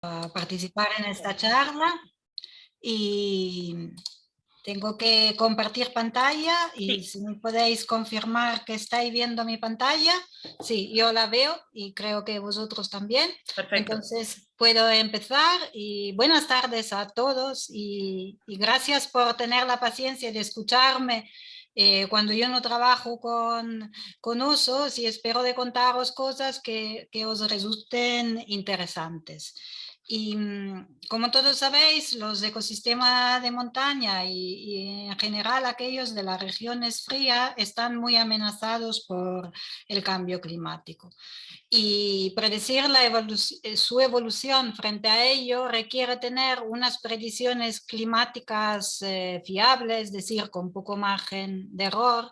participar en esta charla y tengo que compartir pantalla y Sí, si me podéis confirmar que estáis viendo mi pantalla. Sí, yo la veo y creo que vosotros también. perfecto. Entonces puedo empezar y buenas tardes a todos y gracias por tener la paciencia de escucharme cuando yo no trabajo con osos y espero de contaros cosas que os resulten interesantes. Y como todos sabéis, los ecosistemas de montaña y en general aquellos de las regiones frías están muy amenazados por el cambio climático. Y predecir su evolución frente a ello requiere tener unas predicciones climáticas fiables, es decir, con poco margen de error,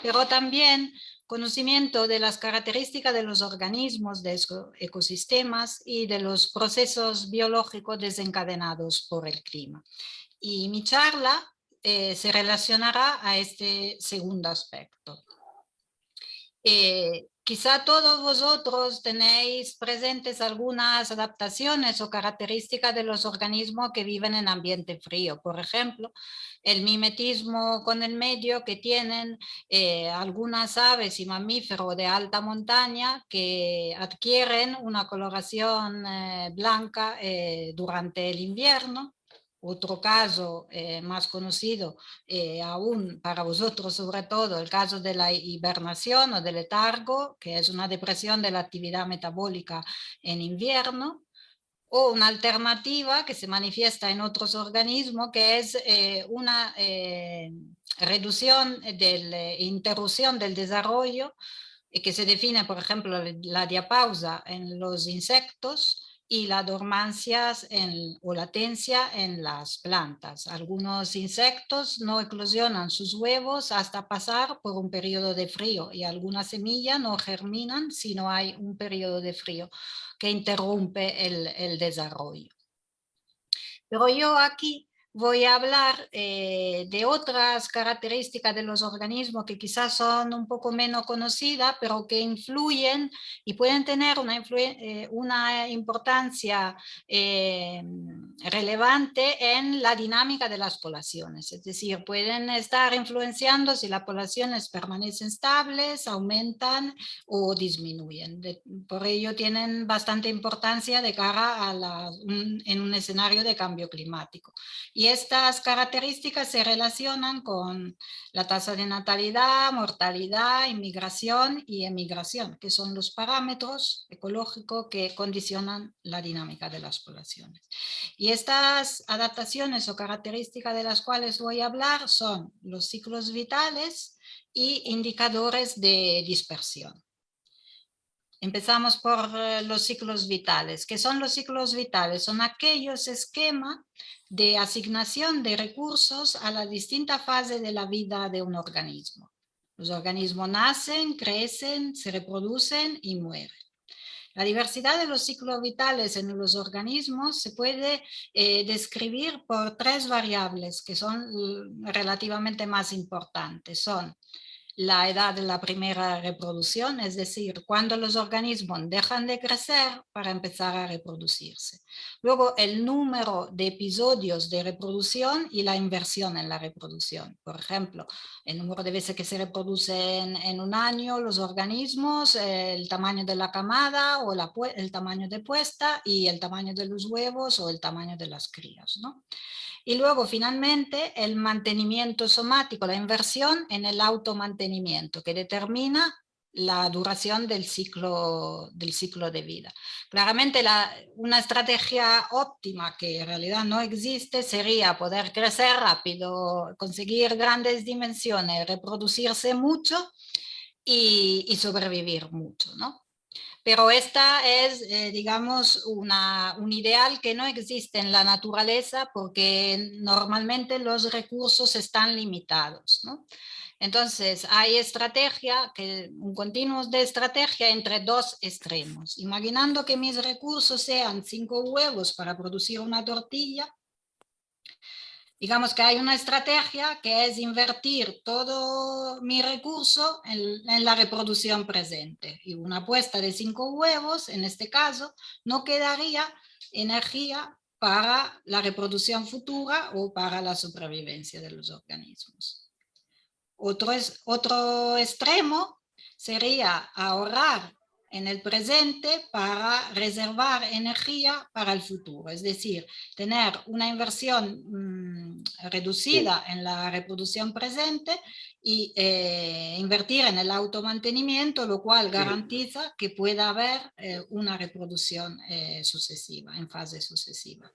pero también conocimiento de las características de los organismos, de esos ecosistemas y de los procesos biológicos desencadenados por el clima. Y mi charla se relacionará a este segundo aspecto. Quizá todos vosotros tenéis presentes algunas adaptaciones o características de los organismos que viven en ambiente frío. Por ejemplo, el mimetismo con el medio que tienen algunas aves y mamíferos de alta montaña que adquieren una coloración blanca durante el invierno. Otro caso más conocido aún para vosotros sobre todo, el caso de la hibernación o del letargo, que es una depresión de la actividad metabólica en invierno, o una alternativa que se manifiesta en otros organismos, que es una reducción interrupción del desarrollo, que se define, por ejemplo, la diapausa en los insectos y la dormancia o latencia en las plantas. Algunos insectos no eclosionan sus huevos hasta pasar por un periodo de frío y algunas semillas no germinan si no hay un periodo de frío que interrumpe el desarrollo. Pero yo aquí voy a hablar de otras características de los organismos que quizás son un poco menos conocidas, pero que influyen y pueden tener una importancia relevante en la dinámica de las poblaciones. Es decir, pueden estar influenciando si las poblaciones permanecen estables, aumentan o disminuyen. Por ello tienen bastante importancia de cara en un escenario de cambio climático. Y estas características se relacionan con la tasa de natalidad, mortalidad, inmigración y emigración, que son los parámetros ecológicos que condicionan la dinámica de las poblaciones. Y estas adaptaciones o características de las cuales voy a hablar son los ciclos vitales y indicadores de dispersión. Empezamos por los ciclos vitales. ¿Qué son los ciclos vitales? Son aquellos esquemas de asignación de recursos a la distinta fase de la vida de un organismo. Los organismos nacen, crecen, se reproducen y mueren. La diversidad de los ciclos vitales en los organismos se puede describir por tres variables que son relativamente más importantes. Son la edad de la primera reproducción, es decir, cuando los organismos dejan de crecer para empezar a reproducirse. Luego, el número de episodios de reproducción y la inversión en la reproducción. Por ejemplo, el número de veces que se reproducen en un año los organismos, el tamaño de la camada o el tamaño de puesta y el tamaño de los huevos o el tamaño de las crías, ¿no? Y luego, finalmente, el mantenimiento somático, la inversión en el automantenimiento, que determina la duración del ciclo de vida. Claramente, una estrategia óptima que en realidad no existe sería poder crecer rápido, conseguir grandes dimensiones, reproducirse mucho y sobrevivir mucho, ¿no? Pero esta es, digamos, un ideal que no existe en la naturaleza porque normalmente los recursos están limitados, ¿no? Entonces, hay un continuo de estrategia entre dos extremos. Imaginando que mis recursos sean 5 huevos para producir una tortilla, digamos que hay una estrategia que es invertir todo mi recurso en la reproducción presente. Y una puesta de 5 huevos, en este caso, no quedaría energía para la reproducción futura o para la supervivencia de los organismos. Otro extremo sería ahorrar en el presente para reservar energía para el futuro, es decir, tener una inversión reducida en la reproducción presente y invertir en el automantenimiento, lo cual garantiza que pueda haber una reproducción sucesiva, en fase sucesiva.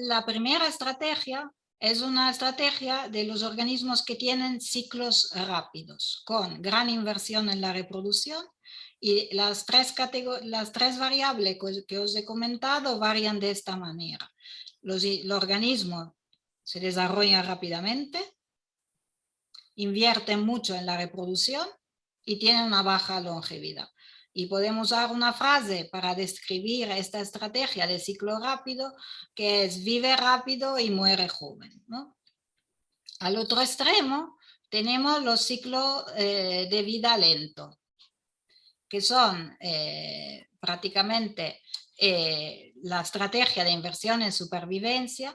La primera estrategia es una estrategia de los organismos que tienen ciclos rápidos, con gran inversión en la reproducción, y las tres variables que os he comentado varían de esta manera. El organismo se desarrolla rápidamente, invierte mucho en la reproducción y tiene una baja longevidad. Y podemos usar una frase para describir esta estrategia de ciclo rápido, que es: vive rápido y muere joven, ¿no? Al otro extremo tenemos los ciclos de vida lento, que son prácticamente la estrategia de inversión en supervivencia,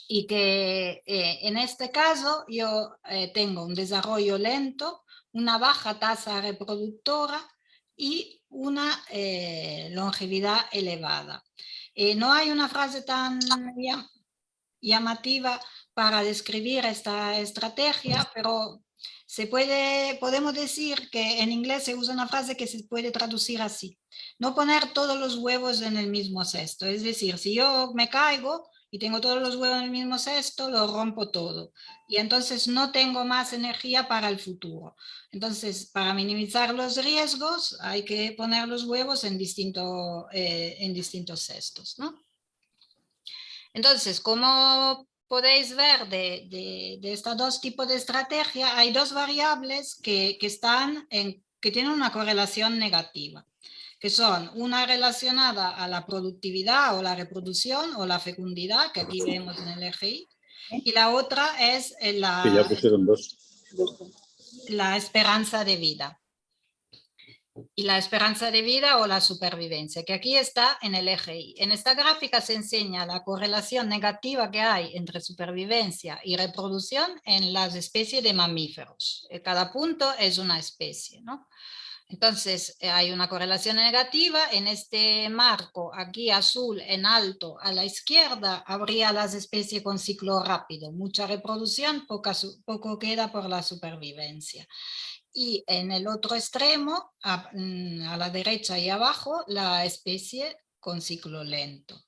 y que en este caso yo tengo un desarrollo lento, una baja tasa reproductora y una longevidad elevada. No hay una frase tan llamativa para describir esta estrategia, pero podemos decir que en inglés se usa una frase que se puede traducir así: no poner todos los huevos en el mismo cesto. Es decir, si yo me caigo y tengo todos los huevos en el mismo cesto, lo rompo todo. Y entonces no tengo más energía para el futuro. Entonces, para minimizar los riesgos, hay que poner los huevos en distintos cestos, ¿no? Entonces, como podéis ver de estos dos tipos de estrategia, hay dos variables que tienen una correlación negativa, que son una relacionada a la productividad o la reproducción o la fecundidad, que aquí vemos en el EGI, y la otra es la esperanza de vida. Y la esperanza de vida o la supervivencia, que aquí está en el eje Y. En esta gráfica se enseña la correlación negativa que hay entre supervivencia y reproducción en las especies de mamíferos. Cada punto es una especie, ¿no? Entonces hay una correlación negativa. En este marco, aquí azul en alto a la izquierda, habría las especies con ciclo rápido, mucha reproducción, poco queda por la supervivencia. Y en el otro extremo, a la derecha y abajo, la especie con ciclo lento.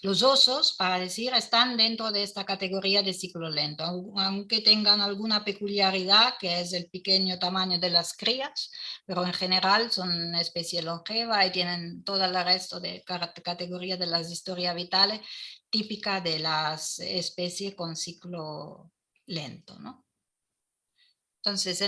Los osos, para decir, están dentro de esta categoría de ciclo lento, aunque tengan alguna peculiaridad, que es el pequeño tamaño de las crías, pero en general son especies longevas y tienen todo el resto de categorías de las historias vitales típicas de las especies con ciclo lento, ¿no? Entonces,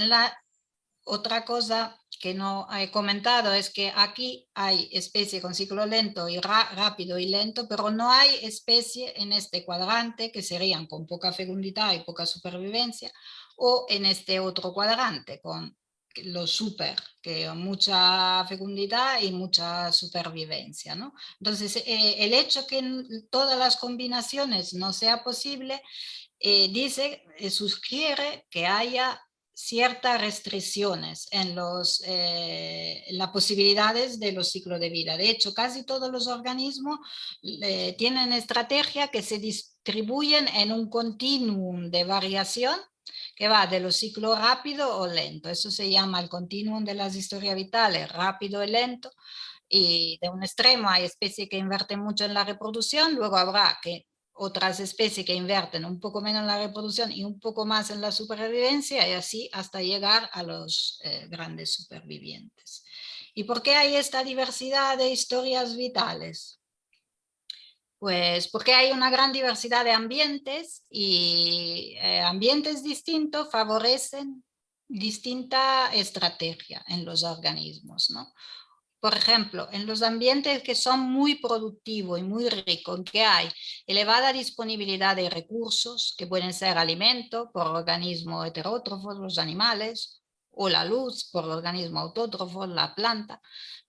otra cosa que no he comentado es que aquí hay especie con ciclo lento y rápido y lento, pero no hay especie en este cuadrante que serían con poca fecundidad y poca supervivencia, o en este otro cuadrante con los super, que mucha fecundidad y mucha supervivencia, ¿no? Entonces, el hecho que todas las combinaciones no sea posible, sugiere que haya ciertas restricciones en las posibilidades de los ciclos de vida. De hecho, casi todos los organismos tienen estrategias que se distribuyen en un continuum de variación que va de los ciclos rápido o lento. Eso se llama el continuum de las historias vitales, rápido y lento. Y de un extremo hay especies que invierten mucho en la reproducción, luego habrá otras especies que invierten un poco menos en la reproducción y un poco más en la supervivencia, y así hasta llegar a los grandes supervivientes. ¿Y por qué hay esta diversidad de historias vitales? Pues porque hay una gran diversidad de ambientes, y ambientes distintos favorecen distinta estrategia en los organismos, ¿no? Por ejemplo, en los ambientes que son muy productivos y muy ricos, en que hay elevada disponibilidad de recursos, que pueden ser alimentos por organismos heterótrofos, los animales, o la luz por el organismo autótrofo, la planta.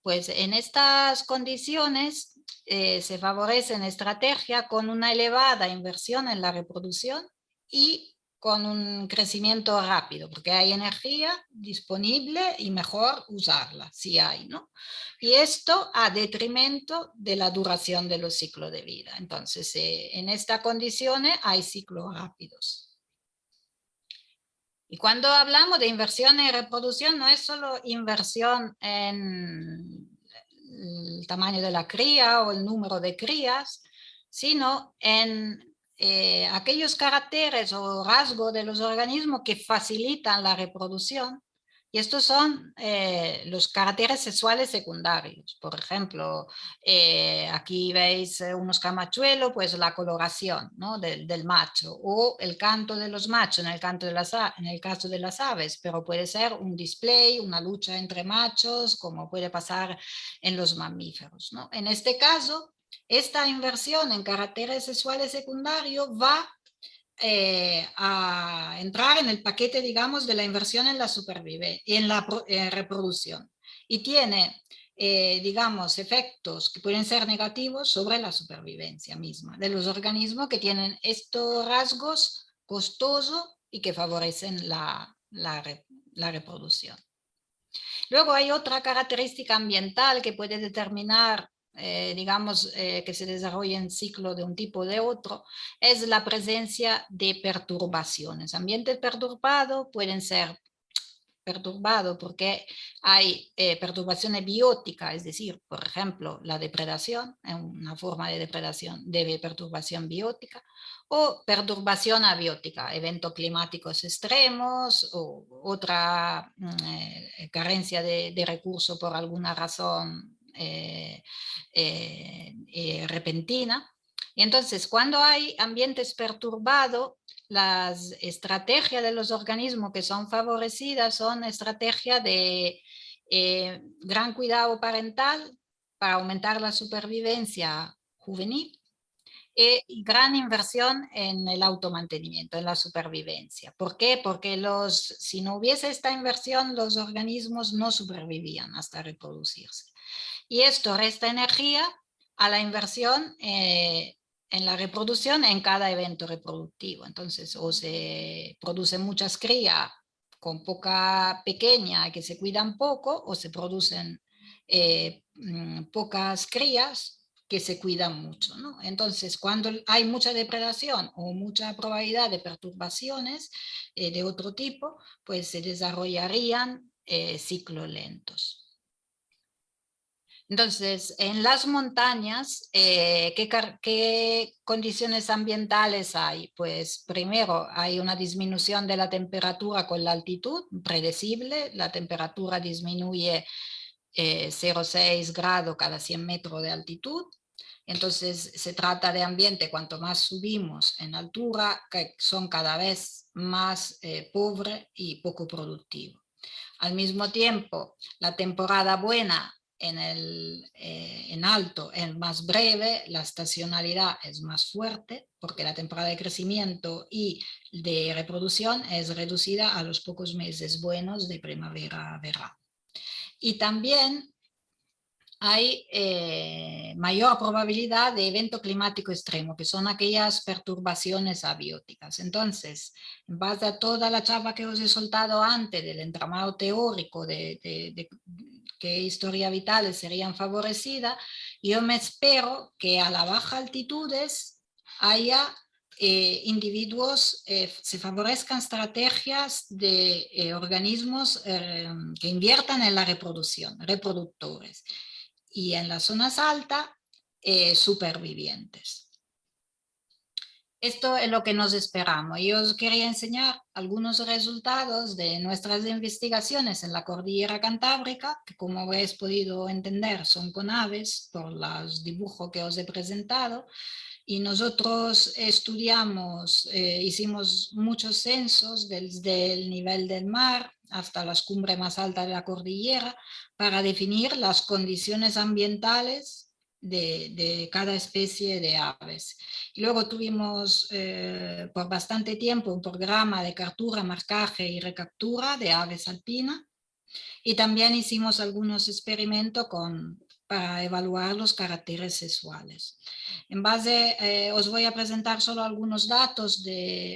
Pues en estas condiciones se favorecen estrategias con una elevada inversión en la reproducción y con un crecimiento rápido, porque hay energía disponible y mejor usarla, si hay, ¿no? Y esto a detrimento de la duración de los ciclos de vida. Entonces, en estas condiciones hay ciclos rápidos. Y cuando hablamos de inversión en reproducción, no es solo inversión en el tamaño de la cría o el número de crías, sino en aquellos caracteres o rasgos de los organismos que facilitan la reproducción. Y estos son los caracteres sexuales secundarios. Por ejemplo, aquí veis unos camachuelos, pues la coloración, ¿no? del macho, o el canto de los machos en el caso de las aves, pero puede ser un display, una lucha entre machos, como puede pasar en los mamíferos, ¿no? En este caso, esta inversión en caracteres sexuales secundarios va a entrar en el paquete, digamos, de la inversión en la supervivencia, en la reproducción. Y tiene, digamos, efectos que pueden ser negativos sobre la supervivencia misma de los organismos que tienen estos rasgos costosos y que favorecen la reproducción. Luego hay otra característica ambiental que puede determinar digamos, que se desarrolla en ciclo de un tipo o de otro, es la presencia de perturbaciones. Ambientes perturbados pueden ser perturbados porque hay perturbaciones bióticas, es decir, por ejemplo, la depredación, es una forma de depredación, de perturbación biótica, o perturbación abiótica, eventos climáticos extremos o otra carencia de recursos por alguna razón repentina. Y entonces, cuando hay ambientes perturbados, las estrategias de los organismos que son favorecidas son estrategias de gran cuidado parental para aumentar la supervivencia juvenil y gran inversión en el automantenimiento, en la supervivencia. ¿Por qué? Porque si no hubiese esta inversión, los organismos no supervivían hasta reproducirse. Y esto resta energía a la inversión en la reproducción en cada evento reproductivo. Entonces, o se producen muchas crías con poca pequeña que se cuidan poco, o se producen pocas crías que se cuidan mucho, ¿no? Entonces, cuando hay mucha depredación o mucha probabilidad de perturbaciones de otro tipo, pues se desarrollarían ciclos lentos. Entonces, en las montañas, ¿qué condiciones ambientales hay? Pues primero hay una disminución de la temperatura con la altitud, predecible. La temperatura disminuye 0,6 grados cada 100 metros de altitud. Entonces, se trata de ambiente, cuanto más subimos en altura, que son cada vez más pobres y poco productivos. Al mismo tiempo, la temporada buena en alto es más breve, la estacionalidad es más fuerte, porque la temporada de crecimiento y de reproducción es reducida a los pocos meses buenos de primavera-verano. Y también hay mayor probabilidad de evento climático extremo, que son aquellas perturbaciones abióticas. Entonces, en base a toda la chapa que os he soltado antes del entramado teórico de qué historias vitales serían favorecidas, yo me espero que a las bajas altitudes haya individuos, se favorezcan estrategias de organismos que inviertan en la reproducción, reproductores. Y en las zonas altas, supervivientes. Esto es lo que nos esperamos. Yo os quería enseñar algunos resultados de nuestras investigaciones en la cordillera cantábrica, que como habéis podido entender son con aves por los dibujos que os he presentado. Y nosotros estudiamos, hicimos muchos censos desde el nivel del mar hasta las cumbres más altas de la cordillera para definir las condiciones ambientales de cada especie de aves. Y luego tuvimos por bastante tiempo un programa de captura, marcaje y recaptura de aves alpinas. Y también hicimos algunos experimentos para evaluar los caracteres sexuales. En base, os voy a presentar solo algunos datos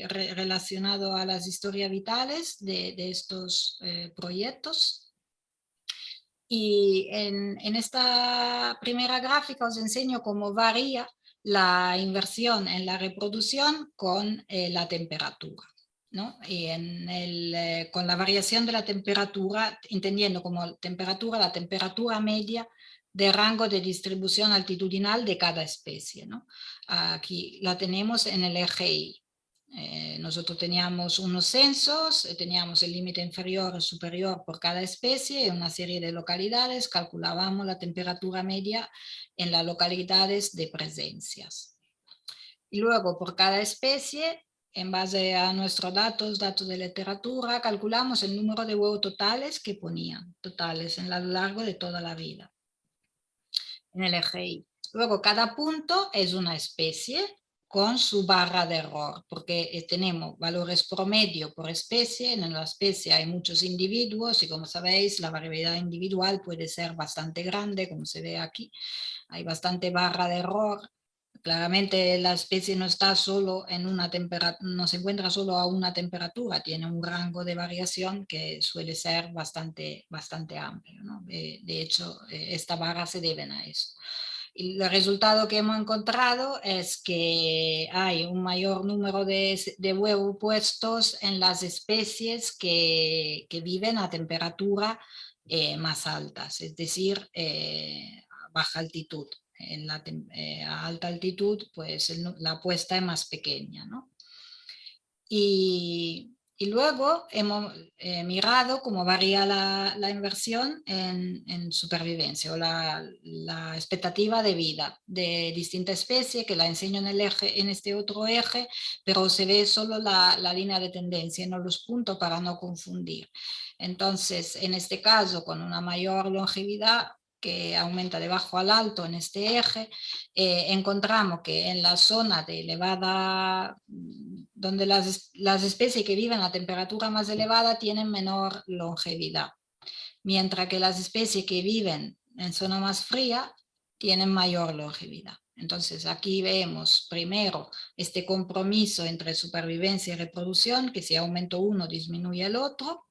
relacionados a las historias vitales de estos proyectos. Y en esta primera gráfica os enseño cómo varía la inversión en la reproducción con la temperatura, ¿no? Y con la variación de la temperatura, entendiendo como temperatura la temperatura media de rango de distribución altitudinal de cada especie, ¿no? Aquí la tenemos en el eje Y. Nosotros teníamos unos censos, teníamos el límite inferior y superior por cada especie en una serie de localidades, calculábamos la temperatura media en las localidades de presencias. Y luego por cada especie, en base a nuestros datos de literatura, calculamos el número de huevos totales que ponían, totales a lo largo de toda la vida, en el eje Y. Luego cada punto es una especie con su barra de error, porque tenemos valores promedio por especie. En la especie hay muchos individuos y, como sabéis, la variabilidad individual puede ser bastante grande, como se ve aquí. Hay bastante barra de error. Claramente la especie no está solo en una temperatura, no se encuentra solo a una temperatura, tiene un rango de variación que suele ser bastante amplio, ¿no? De hecho, esta barra se debe a eso. Y el resultado que hemos encontrado es que hay un mayor número de huevos puestos en las especies que viven a temperatura más altas, es decir, a baja altitud. A alta altitud, pues la puesta es más pequeña, ¿no? Y luego hemos mirado cómo varía la inversión en supervivencia o la expectativa de vida de distintas especies, que la enseño en este otro eje, pero se ve solo la línea de tendencia, no los puntos, para no confundir. Entonces, en este caso, con una mayor longevidad, que aumenta de bajo al alto en este eje, encontramos que en la zona de elevada, donde las especies que viven a temperatura más elevada tienen menor longevidad, mientras que las especies que viven en zona más fría tienen mayor longevidad. Entonces aquí vemos primero este compromiso entre supervivencia y reproducción, que si aumento uno disminuye el otro.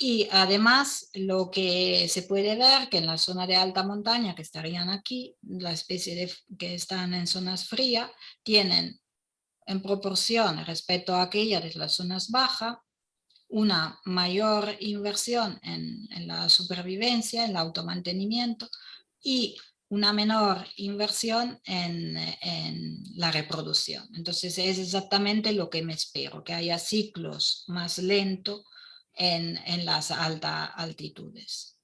Y además lo que se puede ver que en la zona de alta montaña, que estarían aquí, las especies que están en zonas frías, tienen en proporción respecto a aquellas de las zonas bajas, una mayor inversión en la supervivencia, en el automantenimiento, y una menor inversión en la reproducción. Entonces es exactamente lo que me espero, que haya ciclos más lentos en las altas altitudes.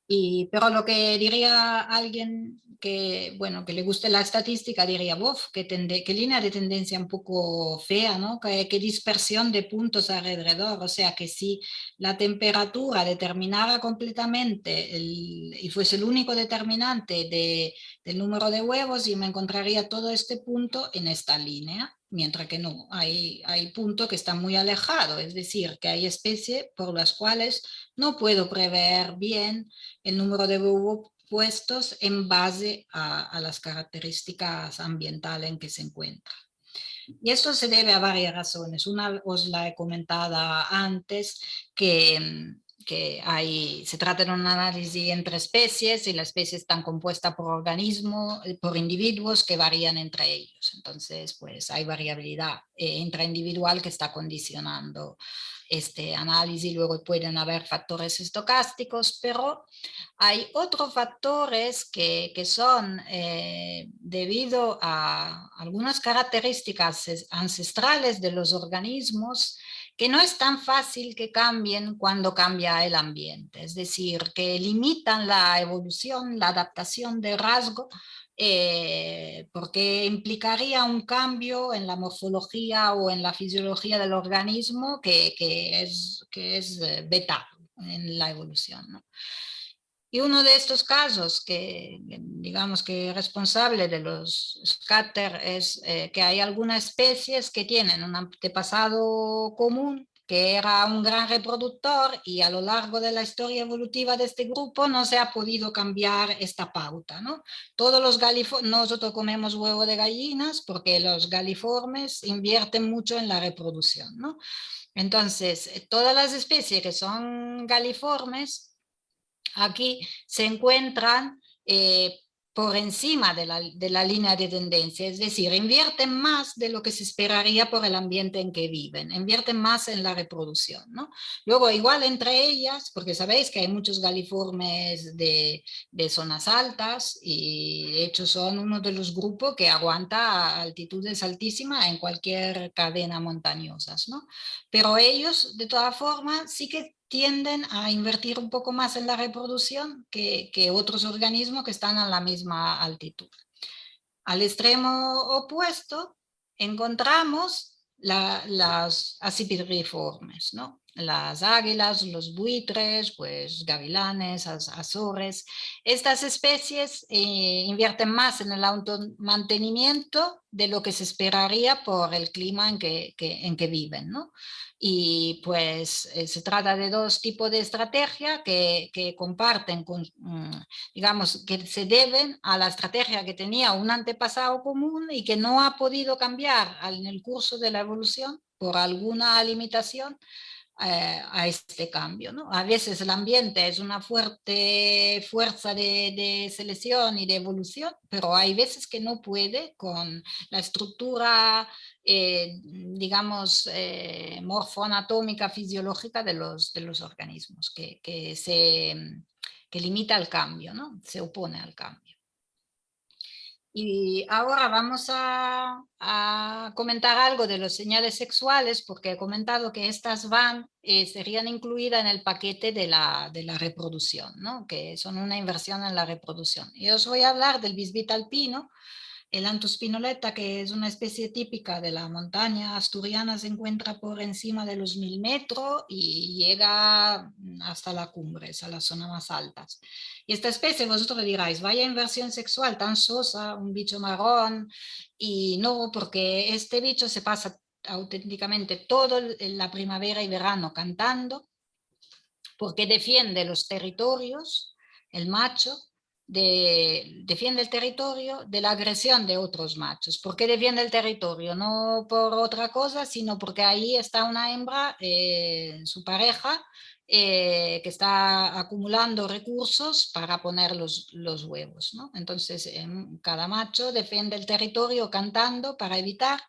Pero lo que diría alguien que, bueno, que le guste la estadística, diría, bof, qué línea de tendencia un poco fea, ¿no? Qué dispersión de puntos alrededor. O sea, que si la temperatura determinara completamente y fuese el único determinante del número de huevos, y me encontraría todo este punto en esta línea. Mientras que no, hay puntos que están muy alejados, es decir, que hay especies por las cuales no puedo prever bien el número de huevos puestos en base a las características ambientales en que se encuentra. Y esto se debe a varias razones. Una os la he comentado antes, que se trata de un análisis entre especies y las especies están compuestas por organismos, por individuos que varían entre ellos. Entonces, pues hay variabilidad intraindividual que está condicionando este análisis. Luego pueden haber factores estocásticos, pero hay otros factores que son debido a algunas características ancestrales de los organismos, que no es tan fácil que cambien cuando cambia el ambiente, es decir, que limitan la evolución, la adaptación de rasgo, porque implicaría un cambio en la morfología o en la fisiología del organismo que es vetado en la evolución, ¿no? Y uno de estos casos que digamos que responsable de los scatter es que hay algunas especies que tienen un antepasado común que era un gran reproductor y a lo largo de la historia evolutiva de este grupo no se ha podido cambiar esta pauta, ¿no? Todos los galiformes, nosotros comemos huevo de gallinas porque los galiformes invierten mucho en la reproducción, ¿no? Entonces, todas las especies que son galiformes aquí se encuentran por encima de la línea de tendencia, es decir, invierten más de lo que se esperaría por el ambiente en que viven, invierten más en la reproducción, ¿no? Luego, igual entre ellas, porque sabéis que hay muchos galiformes de zonas altas y de hecho son uno de los grupos que aguanta altitudes altísimas en cualquier cadena montañosa, ¿no? Pero ellos, de todas formas, sí que tienden a invertir un poco más en la reproducción que otros organismos que están a la misma altitud. Al extremo opuesto encontramos las acipiriformes, ¿no? Las águilas, los buitres, pues gavilanes, azores. Estas especies invierten más en el automantenimiento de lo que se esperaría por el clima en que viven, ¿no? Y pues se trata de dos tipos de estrategia que comparten, digamos, que se deben a la estrategia que tenía un antepasado común y que no ha podido cambiar en el curso de la evolución por alguna limitación a este cambio, ¿no? A veces el ambiente es una fuerte fuerza de selección y de evolución, pero hay veces que no puede con la estructura, digamos, morfoanatómica fisiológica de los organismos, que limita el cambio, ¿no? Se opone al cambio. Y ahora vamos a comentar algo de los señales sexuales, porque he comentado que estas serían incluidas en el paquete de la reproducción, ¿no? Que son una inversión en la reproducción. Y os voy a hablar del bisbita alpino. El Anthus pinoleta, que es una especie típica de la montaña asturiana, se encuentra por encima de los 1000 metros y llega hasta la cumbre, a las zonas más altas. Y esta especie, vosotros diráis, vaya inversión sexual tan sosa, un bicho marrón, y no, porque este bicho se pasa auténticamente todo la primavera y verano cantando, porque defiende los territorios, el macho, defiende el territorio de la agresión de otros machos. ¿Por qué defiende el territorio? No por otra cosa, sino porque ahí está una hembra, su pareja, que está acumulando recursos para poner los huevos, ¿no? Entonces, cada macho defiende el territorio cantando para evitar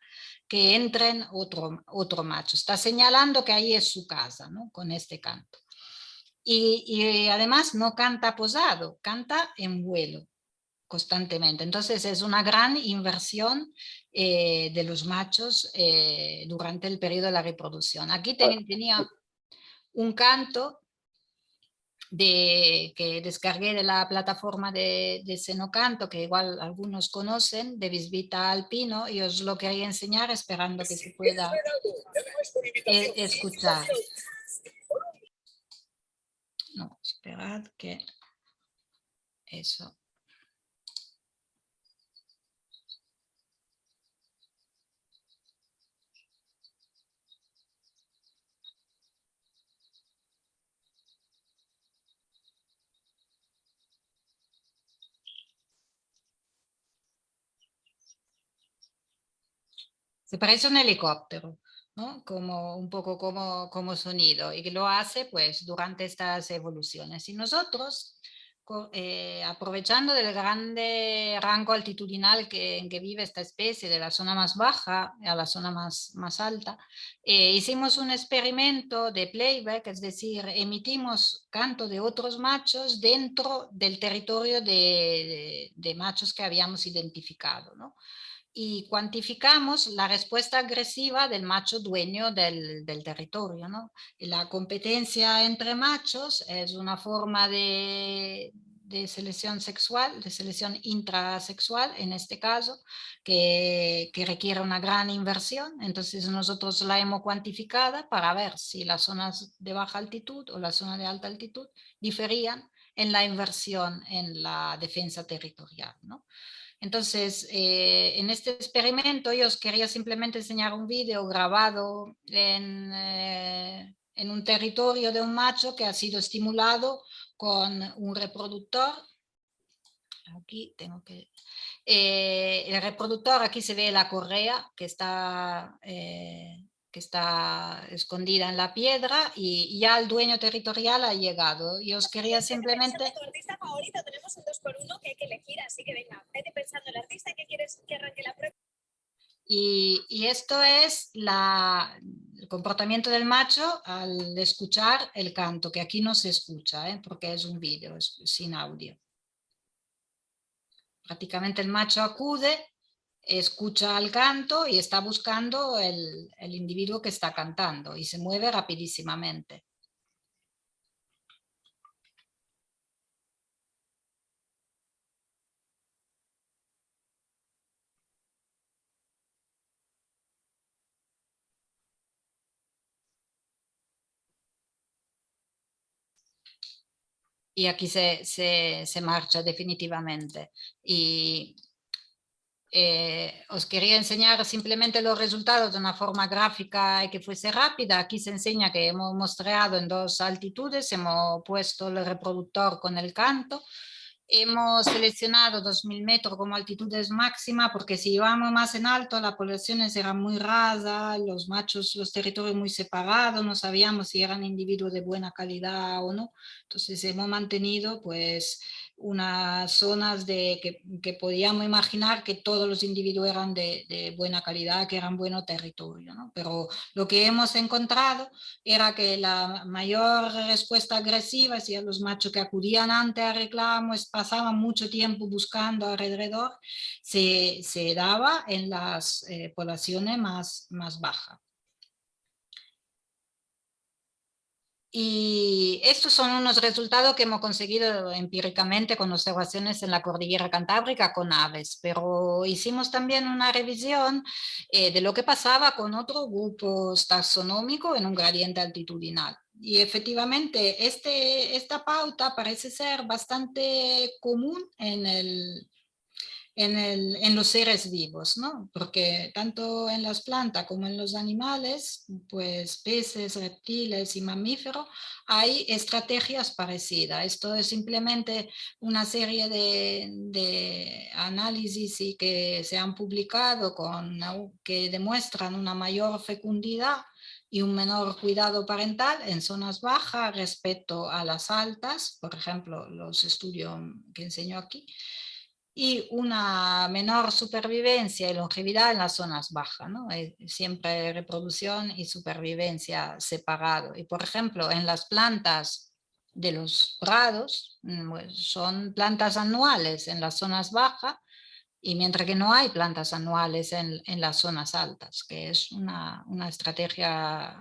que entren otro macho. Está señalando que ahí es su casa, ¿no? Con este canto. Y además no canta posado, canta en vuelo constantemente. Entonces es una gran inversión de los machos durante el periodo de la reproducción. Aquí tenía un canto que descargué de la plataforma de Senocanto, que igual algunos conocen, de Bisbita Alpino, y os lo quería enseñar esperando que se pueda escuchar. No, esperad que eso. Se parece a un helicóptero, ¿no? Como un poco como sonido, y que lo hace pues durante estas evoluciones. Y nosotros, aprovechando del grande rango altitudinal en que vive esta especie, de la zona más baja a la zona más alta, hicimos un experimento de playback, es decir, emitimos canto de otros machos dentro del territorio de machos que habíamos identificado, ¿no? Y cuantificamos la respuesta agresiva del macho dueño del territorio, ¿no? La competencia entre machos es una forma de selección sexual, de selección intrasexual en este caso, que requiere una gran inversión. Entonces nosotros la hemos cuantificada para ver si las zonas de baja altitud o las zonas de alta altitud diferían en la inversión en la defensa territorial, ¿no? Entonces, en este experimento yo os quería simplemente enseñar un vídeo grabado en un territorio de un macho que ha sido estimulado con un reproductor. Aquí tengo que... el reproductor, aquí se ve la correa que está escondida en la piedra y ya el dueño territorial ha llegado. Y os quería simplemente... Tu artista favorito, tenemos un 2x1 que hay que elegir, así que venga, vete pensando en el artista que quieres que arranque la prueba. Y esto es el comportamiento del macho al escuchar el canto, que aquí no se escucha, porque es un vídeo, es sin audio. Prácticamente el macho acude, escucha el canto y está buscando el individuo que está cantando y se mueve rapidísimamente. Y aquí se marcha definitivamente. Y os quería enseñar simplemente los resultados de una forma gráfica y que fuese rápida. Aquí se enseña que hemos mostrado en 2 altitudes, hemos puesto el reproductor con el canto. Hemos seleccionado 2000 metros como altitudes máxima porque si íbamos más en alto la población era muy rasa, los machos, los territorios muy separados, no sabíamos si eran individuos de buena calidad o no. Entonces hemos mantenido pues unas zonas que podíamos imaginar que todos los individuos eran de buena calidad, que eran buen territorio, ¿no? Pero lo que hemos encontrado era que la mayor respuesta agresiva, si los machos que acudían antes al reclamo pasaban mucho tiempo buscando alrededor, se daba en las poblaciones más bajas. Y estos son unos resultados que hemos conseguido empíricamente con observaciones en la cordillera Cantábrica con aves, pero hicimos también una revisión de lo que pasaba con otros grupos taxonómicos en un gradiente altitudinal. Y efectivamente, esta pauta parece ser bastante común en los seres vivos, ¿no? Porque tanto en las plantas como en los animales, pues peces, reptiles y mamíferos, hay estrategias parecidas. Esto es simplemente una serie de análisis y que se han publicado que demuestran una mayor fecundidad y un menor cuidado parental en zonas bajas respecto a las altas, por ejemplo, los estudios que enseño aquí, y una menor supervivencia y longevidad en las zonas bajas, ¿no? Siempre reproducción y supervivencia separado. Y por ejemplo, en las plantas de los prados, pues son plantas anuales en las zonas bajas, y mientras que no hay plantas anuales en las zonas altas, que es una estrategia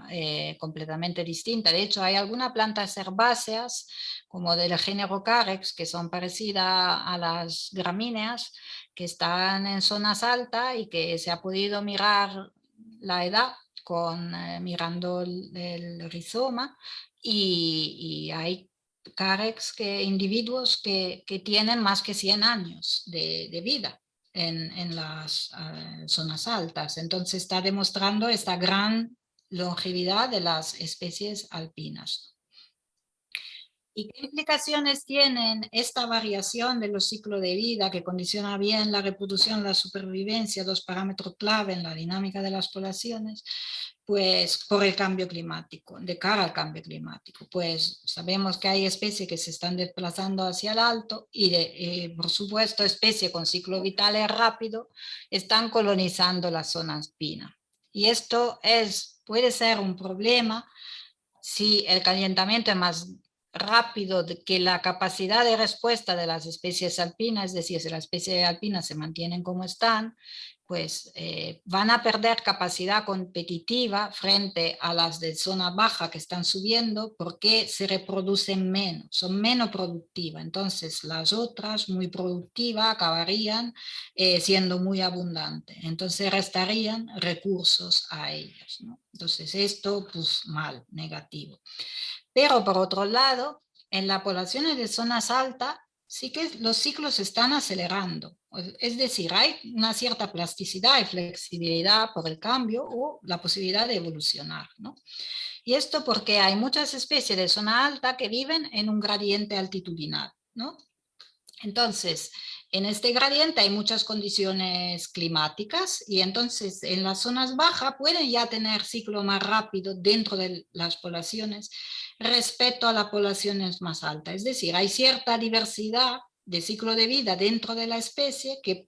completamente distinta. De hecho, hay algunas plantas herbáceas, como del género Carex, que son parecidas a las gramíneas, que están en zonas altas y que se ha podido mirar la edad mirando el rizoma, y hay Carex, individuos que tienen más que 100 años de vida en las zonas altas. Entonces está demostrando esta gran longevidad de las especies alpinas. ¿Y qué implicaciones tienen esta variación de los ciclos de vida que condiciona bien la reproducción, la supervivencia, 2 parámetros clave en la dinámica de las poblaciones? Pues por el cambio climático, de cara al cambio climático. Pues sabemos que hay especies que se están desplazando hacia el alto y por supuesto especies con ciclo vitales rápido están colonizando la zona alpina. Y esto puede ser un problema si el calentamiento es más rápido que la capacidad de respuesta de las especies alpinas, es decir, si las especies alpinas se mantienen como están, pues van a perder capacidad competitiva frente a las de zona baja que están subiendo porque se reproducen menos, son menos productivas. Entonces las otras muy productivas acabarían siendo muy abundantes. Entonces restarían recursos a ellas, ¿no? Entonces esto, pues mal, negativo. Pero por otro lado, en las poblaciones de zonas altas sí que los ciclos se están acelerando. Es decir, hay una cierta plasticidad y flexibilidad por el cambio o la posibilidad de evolucionar, ¿no? Y esto porque hay muchas especies de zona alta que viven en un gradiente altitudinal, ¿no? Entonces, en este gradiente hay muchas condiciones climáticas y entonces en las zonas bajas pueden ya tener ciclo más rápido dentro de las poblaciones respecto a las poblaciones más altas. Es decir, hay cierta diversidad de ciclo de vida dentro de la especie que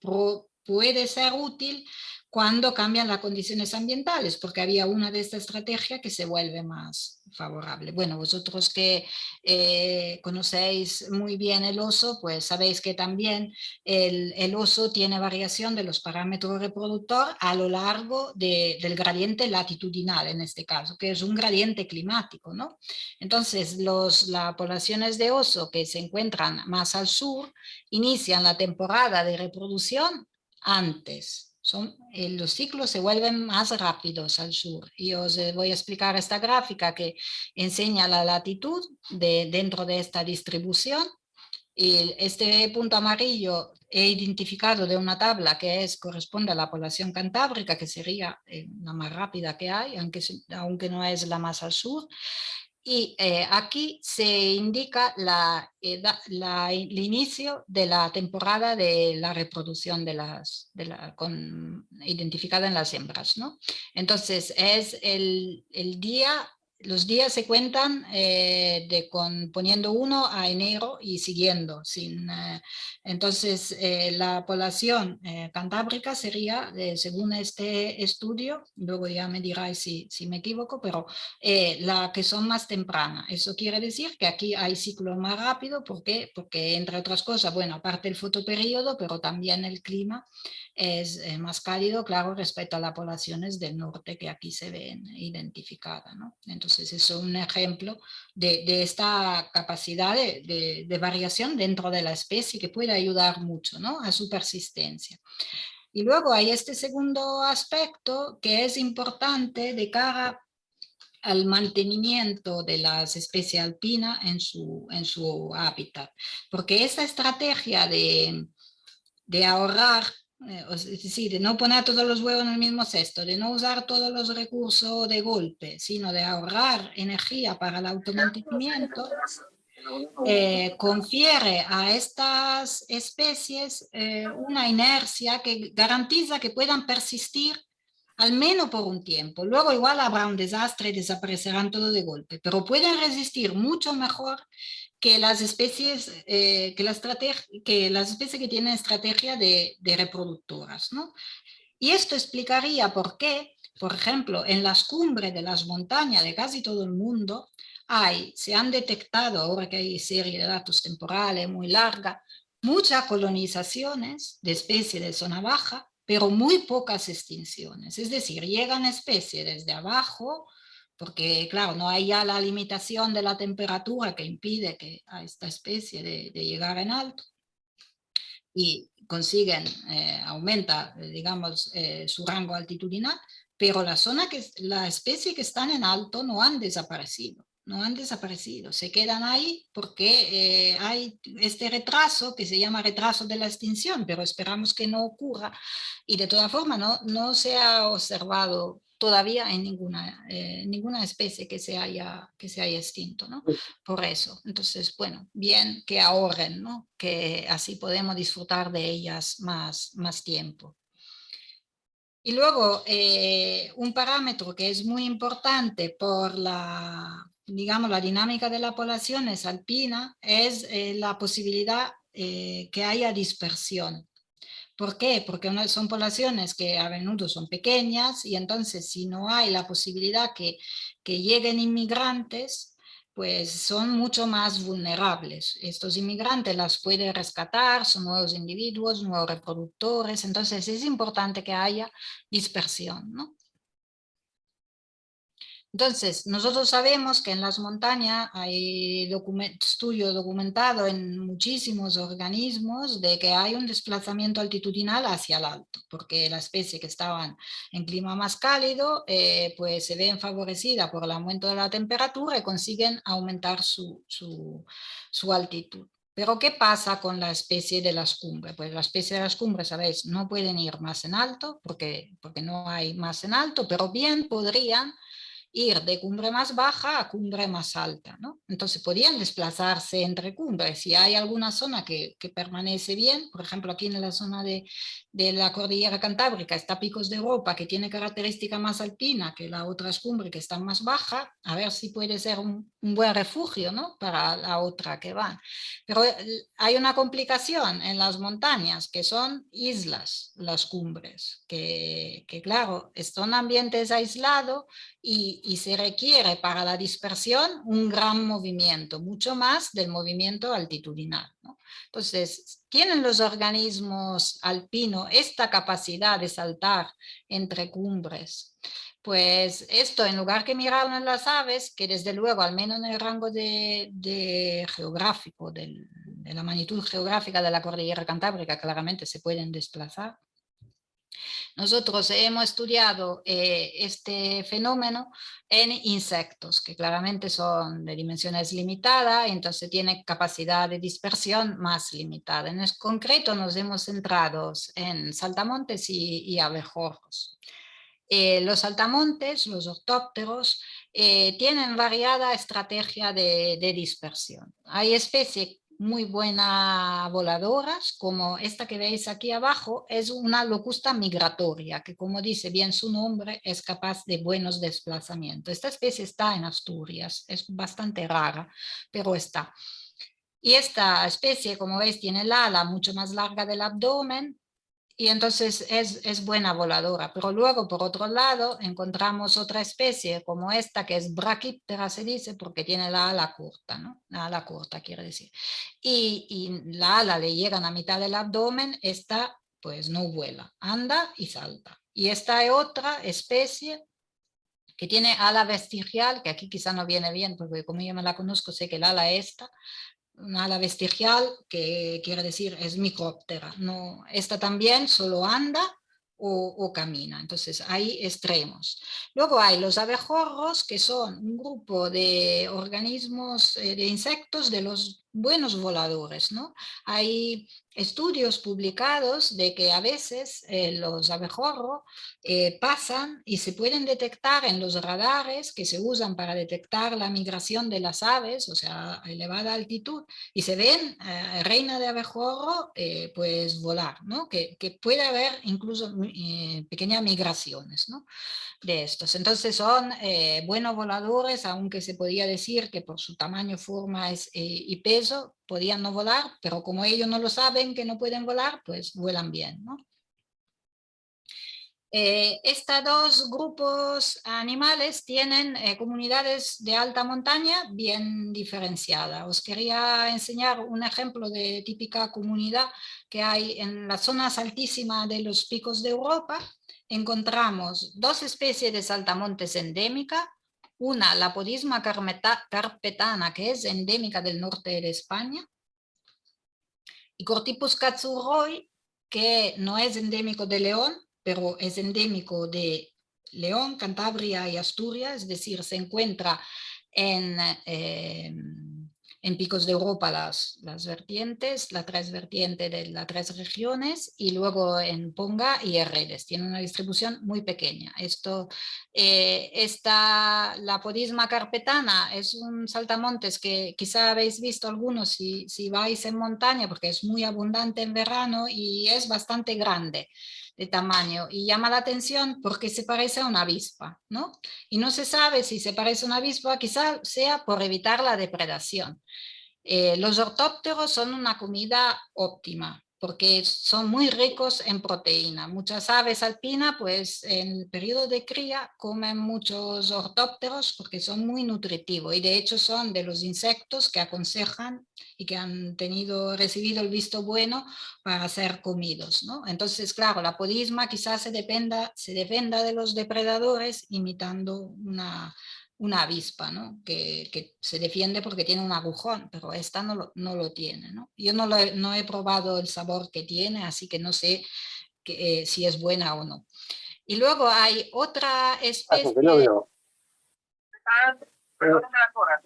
puede ser útil cuando cambian las condiciones ambientales, porque había una de estas estrategias que se vuelve más favorable. Bueno, vosotros que conocéis muy bien el oso, pues sabéis que también el oso tiene variación de los parámetros reproductor a lo largo del gradiente latitudinal, en este caso, que es un gradiente climático, ¿no? Entonces, las poblaciones de oso que se encuentran más al sur inician la temporada de reproducción antes. Los ciclos se vuelven más rápidos al sur. Y os voy a explicar esta gráfica que enseña la latitud dentro de esta distribución. Y este punto amarillo he identificado de una tabla que corresponde a la población cantábrica, que sería la más rápida que hay, aunque no es la más al sur. Y aquí se indica el inicio de la temporada de la reproducción identificada en las hembras, ¿no? Entonces es el día, los días se cuentan poniendo 1 a enero y siguiendo. Entonces la población cantábrica sería, según este estudio, luego ya me diráis si me equivoco, pero la que son más temprana. Eso quiere decir que aquí hay ciclo más rápido. ¿Por qué? Porque entre otras cosas, bueno, aparte el fotoperiodo, pero también el clima es más cálido, claro, respecto a las poblaciones del norte que aquí se ven identificadas, ¿no? Entonces, eso es un ejemplo de esta capacidad de variación dentro de la especie que puede ayudar mucho, ¿no?, a su persistencia. Y luego hay este segundo aspecto que es importante de cara al mantenimiento de las especies alpinas en su hábitat, porque esta estrategia de ahorrar, es decir, de no poner todos los huevos en el mismo cesto, de no usar todos los recursos de golpe, sino de ahorrar energía para el automantenimiento, confiere a estas especies una inercia que garantiza que puedan persistir al menos por un tiempo. Luego igual habrá un desastre y desaparecerán todo de golpe, pero pueden resistir mucho mejor que las especies que tienen estrategia de reproductoras, ¿no? Y esto explicaría por qué, por ejemplo, en las cumbres de las montañas de casi todo el mundo se han detectado, ahora que hay serie de datos temporales muy larga, muchas colonizaciones de especies de zona baja, pero muy pocas extinciones. Es decir, llegan especies desde abajo, porque claro, no hay ya la limitación de la temperatura que impide que a esta especie de llegar en alto, y consiguen, aumenta, digamos, su rango altitudinal, pero la especie que están en alto no han desaparecido. No han desaparecido, se quedan ahí porque hay este retraso que se llama retraso de la extinción, pero esperamos que no ocurra, y de todas formas no se ha observado todavía en ninguna especie que se haya extinto, ¿no? Por eso, entonces, bueno, bien que ahorren, ¿no?, que así podemos disfrutar de ellas más tiempo. Y luego, un parámetro que es muy importante por digamos, la dinámica de las poblaciones alpinas es la posibilidad que haya dispersión. ¿Por qué? Porque son poblaciones que a menudo son pequeñas, y entonces si no hay la posibilidad que lleguen inmigrantes, pues son mucho más vulnerables. Estos inmigrantes las pueden rescatar, son nuevos individuos, nuevos reproductores, entonces es importante que haya dispersión, ¿no? Entonces, nosotros sabemos que en las montañas hay estudio documentado en muchísimos organismos de que hay un desplazamiento altitudinal hacia el alto, porque la especie que estaban en clima más cálido, pues se ven favorecida por el aumento de la temperatura y consiguen aumentar su altitud. Pero ¿qué pasa con la especie de las cumbres? Pues la especie de las cumbres, sabéis, no pueden ir más en alto porque no hay más en alto, pero bien podrían ir de cumbre más baja a cumbre más alta, ¿no? Entonces podían desplazarse entre cumbres. Si hay alguna zona que permanece bien, por ejemplo, aquí en la zona de la cordillera Cantábrica está Picos de Europa, que tiene característica más alpina que las otras cumbres que están más bajas, a ver si puede ser un buen refugio, ¿no? Para la otra que van. Pero hay una complicación en las montañas, que son islas, las cumbres, que claro, son ambientes aislados y se requiere para la dispersión un gran movimiento, mucho más del movimiento altitudinal, ¿no? Entonces, ¿tienen los organismos alpinos esta capacidad de saltar entre cumbres? Pues esto, en lugar que miraron en las aves, que desde luego, al menos en el rango de geográfico, de la magnitud geográfica de la cordillera Cantábrica, claramente se pueden desplazar. Nosotros hemos estudiado este fenómeno en insectos, que claramente son de dimensiones limitadas, entonces tienen capacidad de dispersión más limitada. En concreto nos hemos centrado en saltamontes y abejorros. Los saltamontes, los ortópteros, tienen variada estrategia de dispersión. Hay especies muy buenas voladoras, como esta que veis aquí abajo, es una locusta migratoria, que como dice bien su nombre, es capaz de buenos desplazamientos. Esta especie está en Asturias, es bastante rara, pero está. Y esta especie, como veis, tiene el ala mucho más larga del abdomen, y entonces es buena voladora. Pero luego, por otro lado, encontramos otra especie como esta, que es Brachyptera, se dice, porque tiene la ala corta, ¿no? La ala corta quiere decir. Y la ala le llegan a mitad del abdomen, esta pues no vuela, anda y salta. Y esta es otra especie que tiene ala vestigial, que aquí quizá no viene bien, porque como yo me la conozco, sé que el ala esta, una ala vestigial, que quiere decir es micróptera. No, esta también solo anda o camina. Entonces hay extremos. Luego hay los abejorros, que son un grupo de organismos, de insectos, de los buenos voladores, ¿no? Hay estudios publicados de que a veces los abejorros pasan y se pueden detectar en los radares que se usan para detectar la migración de las aves, o sea, a elevada altitud, y se ven reina de abejorro pues volar, ¿no? Que puede haber incluso pequeñas migraciones, ¿no? De estos. Entonces son buenos voladores, aunque se podía decir que por su tamaño, forma y peso podían no volar, pero como ellos no lo saben que no pueden volar, pues vuelan bien, ¿no? Estos dos grupos animales tienen comunidades de alta montaña bien diferenciadas. Os quería enseñar un ejemplo de típica comunidad que hay en las zonas altísimas de los picos de Europa. Encontramos dos especies de saltamontes endémicas. Una, la Podisma carpetana, que es endémica del norte de España, y Cortipus cazurroi, que no es endémico de León, pero es endémico de León, Cantabria y Asturias, es decir, se encuentra en, en Picos de Europa las vertientes, las tres vertientes de las tres regiones, y luego en Ponga y Herredes. Tiene una distribución muy pequeña. La Podisma carpetana es un saltamontes que quizá habéis visto algunos si vais en montaña, porque es muy abundante en verano y es bastante grande de tamaño, y llama la atención porque se parece a una avispa, ¿no? Y no se sabe si se parece a una avispa, quizá sea por evitar la depredación. Los ortópteros son una comida óptima porque son muy ricos en proteína. Muchas aves alpinas, pues en el periodo de cría comen muchos ortópteros porque son muy nutritivos, y de hecho son de los insectos que aconsejan y que han recibido el visto bueno para ser comidos, ¿no? Entonces, claro, la podisma quizás se defenda de los depredadores imitando una avispa, ¿no? Que se defiende porque tiene un agujón, pero esta no lo tiene, ¿no? Yo no he probado el sabor que tiene, así que no sé si es buena o no. Y luego hay otra Pasa, especie. fenómeno.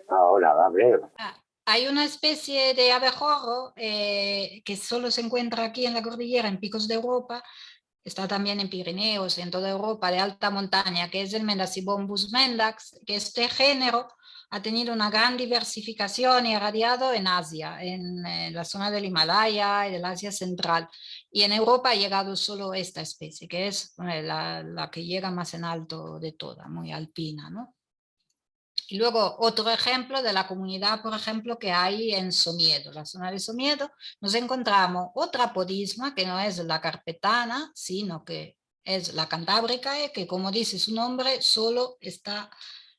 Ahora, va breve. Hay una especie de abejorro que solo se encuentra aquí en la cordillera, en picos de Europa, está también en Pirineos, en toda Europa, de alta montaña, que es el Mendacibombus mendax, que este género ha tenido una gran diversificación y irradiado en Asia, en la zona del Himalaya y del Asia Central. Y en Europa ha llegado solo esta especie, que es la que llega más en alto de toda, muy alpina, ¿no? Y luego otro ejemplo de la comunidad, por ejemplo, que hay en Somiedo, la zona de Somiedo, nos encontramos otra podisma que no es la carpetana, sino que es la cantábrica, que como dice su nombre, solo está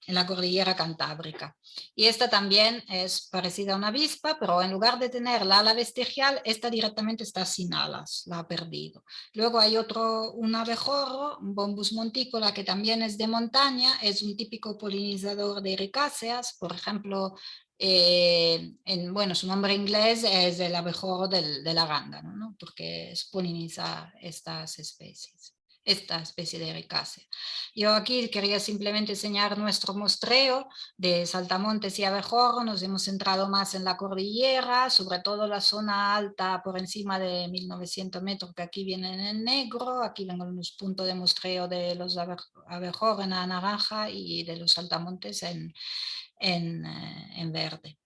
en la cordillera cantábrica. Y esta también es parecida a una avispa, pero en lugar de tener la ala vestigial, esta directamente está sin alas, la ha perdido. Luego hay un abejorro, un Bombus monticola, que también es de montaña, es un típico polinizador de ricáceas, por ejemplo, bueno, su nombre inglés es el abejorro del arándano, ¿no? Porque poliniza estas especies, esta especie de ricácea. Yo aquí quería simplemente enseñar nuestro muestreo de saltamontes y abejorro. Nos hemos centrado más en la cordillera, sobre todo la zona alta por encima de 1900 metros, que aquí vienen en negro. Aquí vengo los puntos de muestreo de los abejorros en la naranja y de los saltamontes en verde.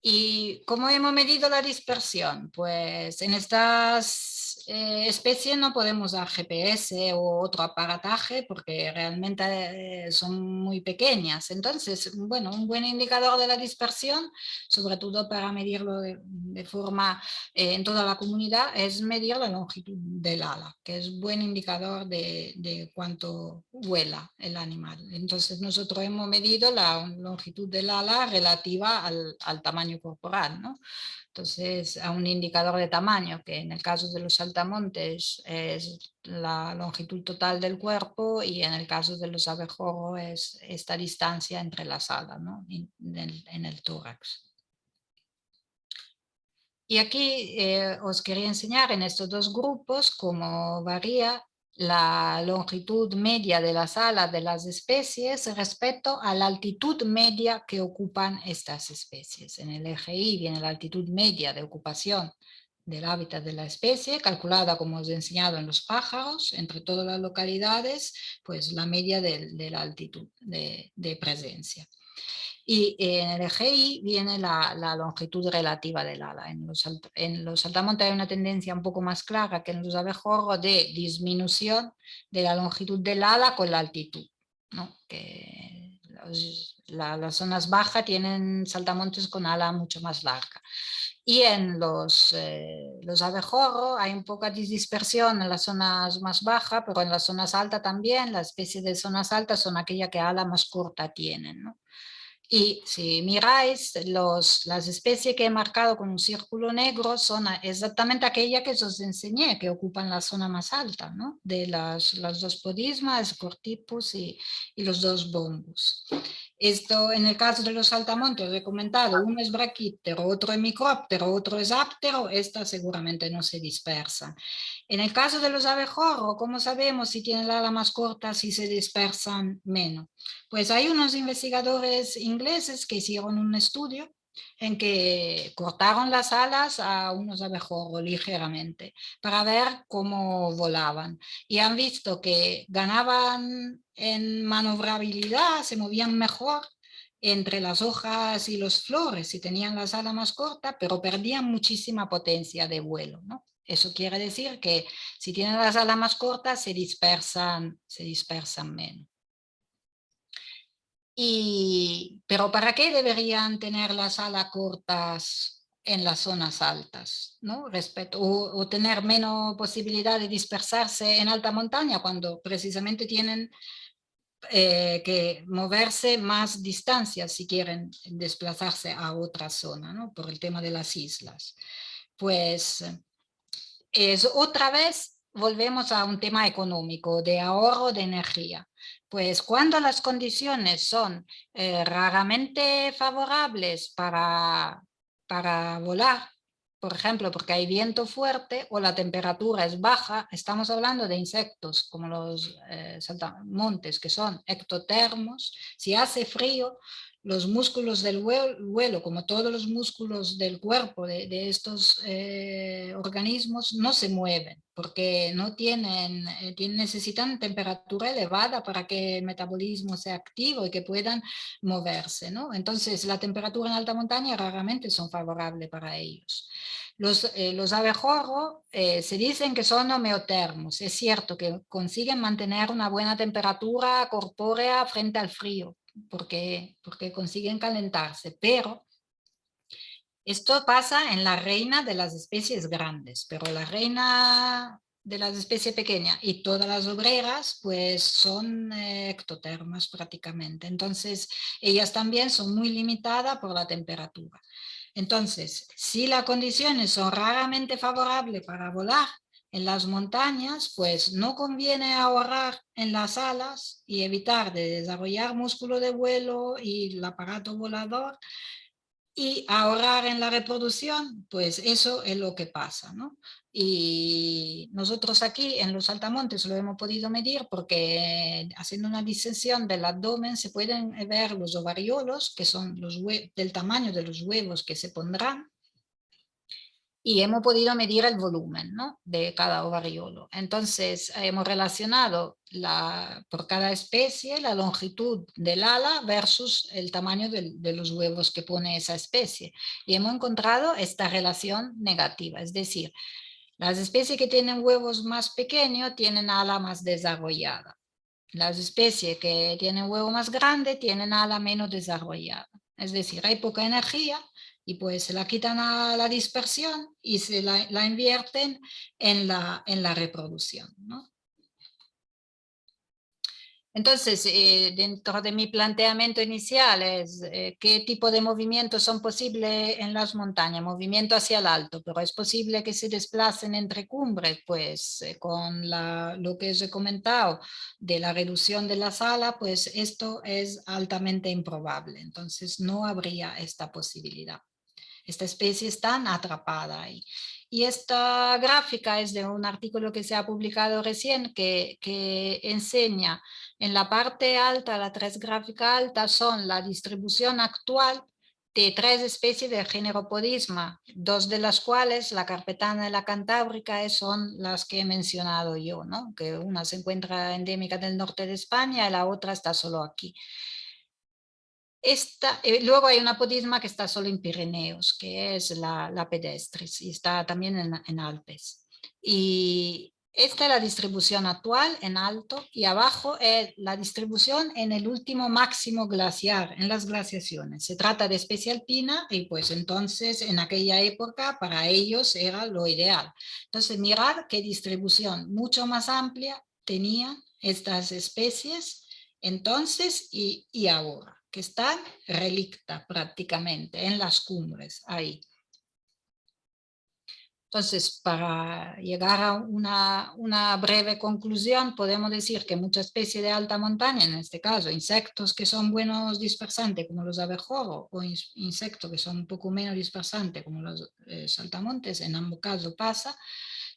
¿Y cómo hemos medido la dispersión? Pues en estas especies no podemos dar GPS o otro aparataje porque realmente son muy pequeñas. Entonces, bueno, un buen indicador de la dispersión, sobre todo para medirlo de forma en toda la comunidad, es medir la longitud del ala, que es buen indicador de cuánto vuela el animal. Entonces, nosotros hemos medido la longitud del ala relativa al tamaño corporal, ¿no? Entonces, a un indicador de tamaño, que en el caso de los saltamontes es la longitud total del cuerpo y en el caso de los abejorros es esta distancia entre las alas, ¿no? en el tórax. Y aquí os quería enseñar en estos dos grupos cómo varía la longitud media de las alas de las especies respecto a la altitud media que ocupan estas especies. En el eje Y viene la altitud media de ocupación del hábitat de la especie, calculada como os he enseñado en los pájaros, entre todas las localidades, pues la media de la altitud de presencia. Y en el eje Y viene la longitud relativa del ala. En los saltamontes hay una tendencia un poco más clara que en los abejorros de disminución de la longitud del ala con la altitud, ¿no? Que las zonas bajas tienen saltamontes con ala mucho más larga. Y en los abejorros hay un poco de dispersión en las zonas más bajas, pero en las zonas altas también. Las especies de zonas altas son aquellas que ala más corta tienen, ¿no? Y si miráis, las especies que he marcado con un círculo negro son exactamente aquellas que os enseñé, que ocupan la zona más alta, ¿no? De las dos podismas, Cortipus y los dos bombus. Esto, en el caso de los saltamontes, os he comentado, uno es braquíptero, otro es micróptero, otro es áptero, estas seguramente no se dispersan. En el caso de los abejorros, ¿cómo sabemos si tienen la ala más corta, si se dispersan menos? Pues hay unos investigadores ingleses que hicieron un estudio en que cortaron las alas a unos abejorros ligeramente para ver cómo volaban. Y han visto que ganaban en maniobrabilidad, se movían mejor entre las hojas y los flores si tenían las alas más cortas, pero perdían muchísima potencia de vuelo, ¿no? Eso quiere decir que si tienen las alas más cortas se dispersan menos. Pero ¿para qué deberían tener las alas cortas en las zonas altas, ¿no? O tener menos posibilidad de dispersarse en alta montaña cuando precisamente tienen que moverse más distancias si quieren desplazarse a otra zona, ¿no? Por el tema de las islas. Pues es otra vez volvemos a un tema económico, de ahorro de energía. Pues cuando las condiciones son raramente favorables para volar, por ejemplo, porque hay viento fuerte o la temperatura es baja, estamos hablando de insectos como los saltamontes, que son ectotermos. Si hace frío, los músculos del vuelo, como todos los músculos del cuerpo de estos organismos, no se mueven porque no necesitan temperatura elevada para que el metabolismo sea activo y que puedan moverse, ¿no? Entonces, la temperatura en alta montaña raramente son favorables para ellos. Los abejorros se dicen que son homeotermos. Es cierto que consiguen mantener una buena temperatura corpórea frente al frío, porque consiguen calentarse, pero esto pasa en la reina de las especies grandes, pero la reina de las especies pequeñas y todas las obreras pues son ectotermas prácticamente. Entonces ellas también son muy limitadas por la temperatura. Entonces, si las condiciones son raramente favorables para volar en las montañas, pues no conviene ahorrar en las alas y evitar de desarrollar músculo de vuelo y el aparato volador y ahorrar en la reproducción, pues eso es lo que pasa, ¿no? Y nosotros aquí en los saltamontes lo hemos podido medir porque haciendo una disección del abdomen se pueden ver los ovariolos, que son del tamaño de los huevos que se pondrán, y hemos podido medir el volumen, ¿no?, de cada ovariolo. Entonces hemos relacionado por cada especie la longitud del ala versus el tamaño de los huevos que pone esa especie. Y hemos encontrado esta relación negativa, es decir, las especies que tienen huevos más pequeños tienen ala más desarrollada. Las especies que tienen huevo más grande tienen ala menos desarrollada. Es decir, hay poca energía y pues se la quitan a la dispersión y se la invierten en la reproducción, ¿no? Entonces, dentro de mi planteamiento inicial es qué tipo de movimientos son posibles en las montañas, movimiento hacia el alto, pero es posible que se desplacen entre cumbres, pues con lo que os he comentado de la reducción de la sala, pues esto es altamente improbable, entonces no habría esta posibilidad. Esta especie está atrapada ahí. Y esta gráfica es de un artículo que se ha publicado recién que enseña en la parte alta, la 3 gráfica alta, son la distribución actual de 3 especies del género Podisma, 2 de las cuales, la carpetana y la cantábrica, son las que he mencionado yo, ¿no? Que una se encuentra endémica del norte de España y la otra está solo aquí. Luego hay una podisma que está solo en Pirineos, que es la pedestris, y está también en Alpes. Y esta es la distribución actual en alto, y abajo es la distribución en el último máximo glaciar, en las glaciaciones. Se trata de especie alpina y pues entonces en aquella época para ellos era lo ideal. Entonces mirad qué distribución mucho más amplia tenían estas especies entonces y ahora, que están relictas prácticamente en las cumbres ahí. Entonces, para llegar a una breve conclusión, podemos decir que muchas especies de alta montaña, en este caso insectos que son buenos dispersantes como los abejorros o insectos que son un poco menos dispersantes como los saltamontes, en ambos casos pasa,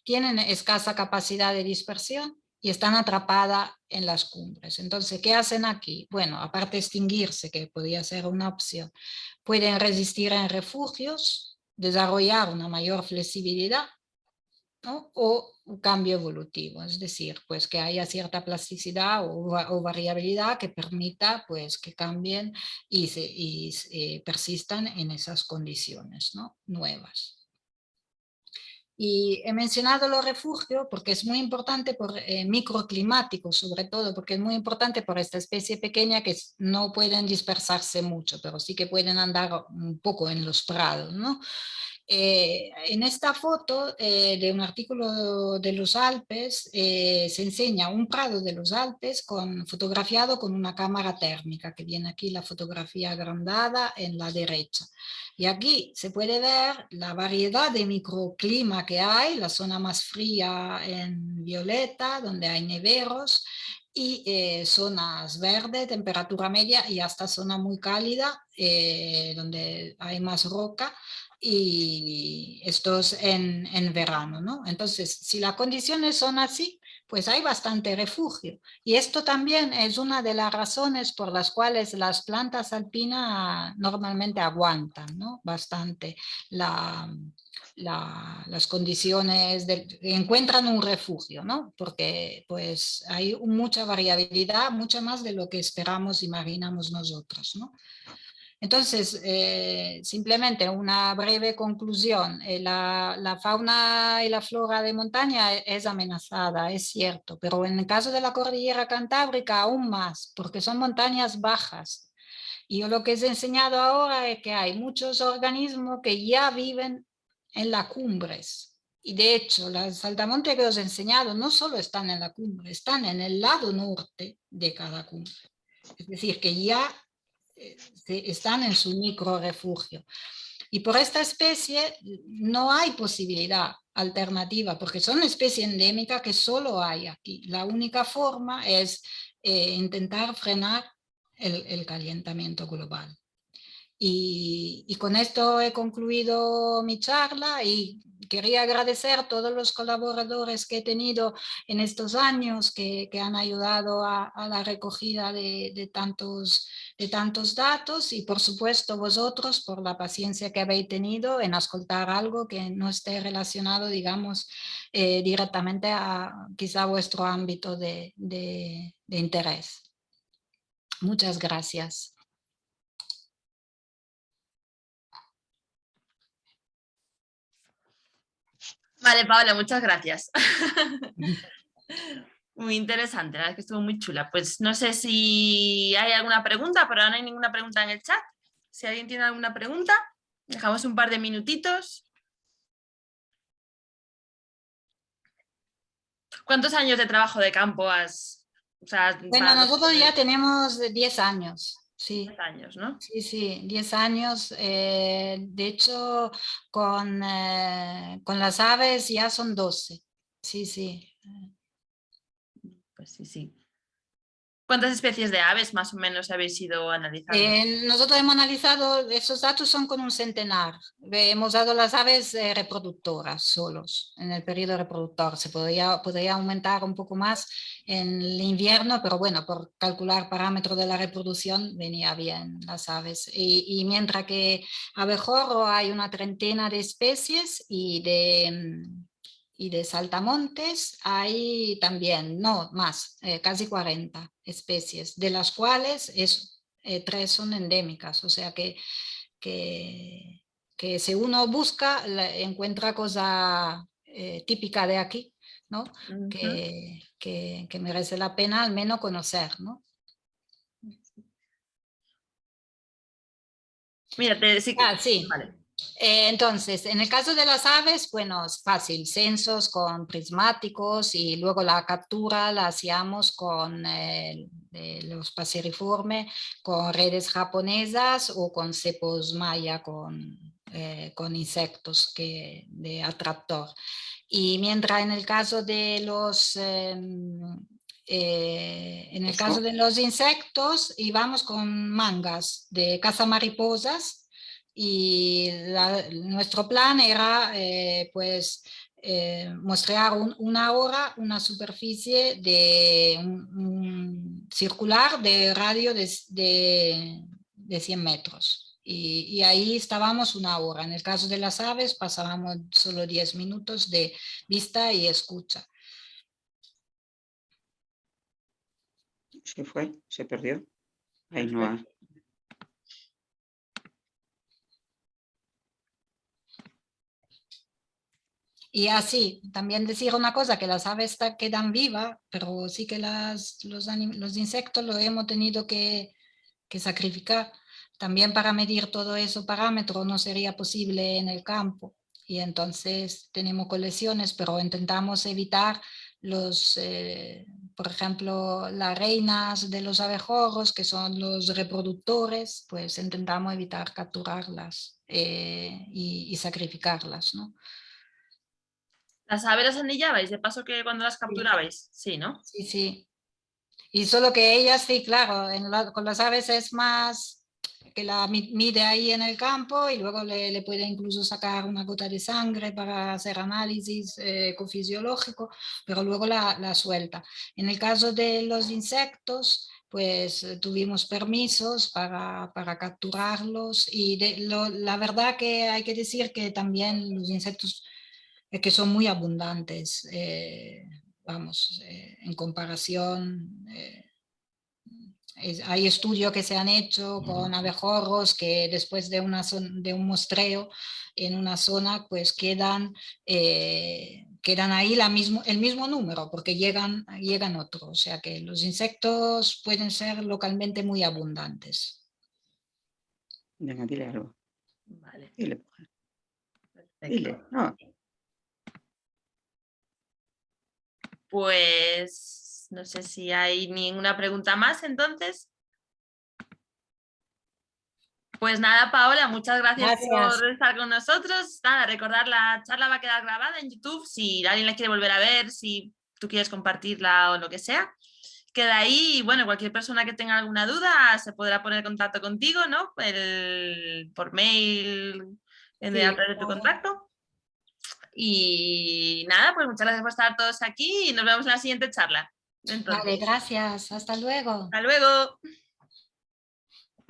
tienen escasa capacidad de dispersión y están atrapadas en las cumbres. Entonces, ¿qué hacen aquí? Bueno, aparte de extinguirse, que podría ser una opción, pueden resistir en refugios, desarrollar una mayor flexibilidad, ¿no? O un cambio evolutivo, es decir, pues que haya cierta plasticidad o variabilidad que permita pues que cambien y persistan en esas condiciones, ¿no?, nuevas. Y he mencionado los refugios porque es muy importante por microclimáticos, sobre todo porque es muy importante por esta especie pequeña que no pueden dispersarse mucho, pero sí que pueden andar un poco en los prados, ¿no? En esta foto de un artículo de los Alpes se enseña un prado de los Alpes fotografiado con una cámara térmica, que viene aquí la fotografía agrandada en la derecha. Y aquí se puede ver la variedad de microclima que hay, la zona más fría en violeta, donde hay neveros, y zonas verde, temperatura media, y hasta zona muy cálida, donde hay más roca, y esto es en verano, ¿no? Entonces, si las condiciones son así, pues hay bastante refugio. Y esto también es una de las razones por las cuales las plantas alpinas normalmente aguantan, ¿no? Bastante las condiciones, encuentran un refugio, ¿no? Porque pues hay mucha variabilidad, mucha más de lo que esperamos, imaginamos nosotros, ¿no? Entonces, simplemente una breve conclusión. La fauna y la flora de montaña es amenazada, es cierto, pero en el caso de la cordillera Cantábrica aún más, porque son montañas bajas. Y yo lo que he enseñado ahora es que hay muchos organismos que ya viven en las cumbres. Y de hecho, los saltamontes que os he enseñado no solo están en la cumbre, están en el lado norte de cada cumbre. Es decir, que ya están en su micro refugio. Y por esta especie no hay posibilidad alternativa, porque son especies endémicas que solo hay aquí. La única forma es intentar frenar el calentamiento global. Y con esto he concluido mi charla y quería agradecer a todos los colaboradores que he tenido en estos años que han ayudado a la recogida de tantos datos, y por supuesto vosotros por la paciencia que habéis tenido en escuchar algo que no esté relacionado, digamos, directamente a quizá vuestro ámbito de interés. Muchas gracias. Vale, Paola, muchas gracias. Muy interesante, la verdad es que estuvo muy chula. Pues no sé si hay alguna pregunta, pero ahora no hay ninguna pregunta en el chat. Si alguien tiene alguna pregunta, dejamos un par de minutitos. ¿Cuántos años de trabajo de campo has? O sea, Bueno, nosotros ya tenemos 10 años, sí. 10 años, ¿no? Sí, sí, 10 años. De hecho, con las aves ya son 12. Sí, sí. Pues sí, sí. ¿Cuántas especies de aves más o menos habéis ido analizando? Nosotros hemos analizado, esos datos son con un centenar. Hemos dado las aves reproductoras solos, en el periodo reproductor. Se podría aumentar un poco más en el invierno, pero bueno, por calcular parámetros de la reproducción venía bien las aves. Y mientras que abejorro hay una treintena de especies, y de saltamontes hay también, no más, casi 40 especies, de las cuales 3 son endémicas, o sea que si uno busca, encuentra cosa típica de aquí, ¿no? Que merece la pena al menos conocer, ¿no? Mira, sí. Sí. Vale. Entonces, en el caso de las aves, bueno, es fácil, censos con prismáticos, y luego la captura la hacíamos con los paseriformes, con redes japonesas o con cepos maya, con insectos de atractor. Y mientras en el caso de los insectos íbamos con mangas de cazamariposas, y nuestro plan era mostrar una hora una superficie de circular de radio de 100 metros. Y ahí estábamos una hora. En el caso de las aves pasábamos solo 10 minutos de vista y escucha. Se fue, se perdió. Ahí no ha... Y así, también decir una cosa, que las aves quedan vivas, pero sí que los insectos los hemos tenido que sacrificar, también para medir todo eso parámetro no sería posible en el campo. Y entonces tenemos colecciones, pero intentamos evitar por ejemplo, las reinas de los abejorros, que son los reproductores, pues intentamos evitar capturarlas y sacrificarlas, ¿no? ¿Las aves las anillabais de paso que cuando las capturabais? Sí, ¿no? Sí, sí. Y solo que ellas, sí, claro, con las aves es más que la mide ahí en el campo y luego le puede incluso sacar una gota de sangre para hacer análisis ecofisiológico, pero luego la suelta. En el caso de los insectos, pues tuvimos permisos para capturarlos y la verdad que hay que decir que también los insectos que son muy abundantes, vamos, en comparación. Hay estudios que se han hecho con abejorros que después de un muestreo en una zona pues quedan ahí el mismo número porque llegan otros. O sea que los insectos pueden ser localmente muy abundantes. Venga, dile algo. Vale. Dile, mujer. Perfecto. Dile. No. Pues no sé si hay ninguna pregunta más entonces. Pues nada, Paola, muchas gracias por estar con nosotros. Nada, recordar, la charla va a quedar grabada en YouTube. Si alguien la quiere volver a ver, si tú quieres compartirla o lo que sea, queda ahí. Y bueno, cualquier persona que tenga alguna duda se podrá poner en contacto contigo, ¿no? Por mail, a través de tu contacto. Y nada, pues muchas gracias por estar todos aquí y nos vemos en la siguiente charla. Entonces, Vale, gracias. Hasta luego. hasta luego.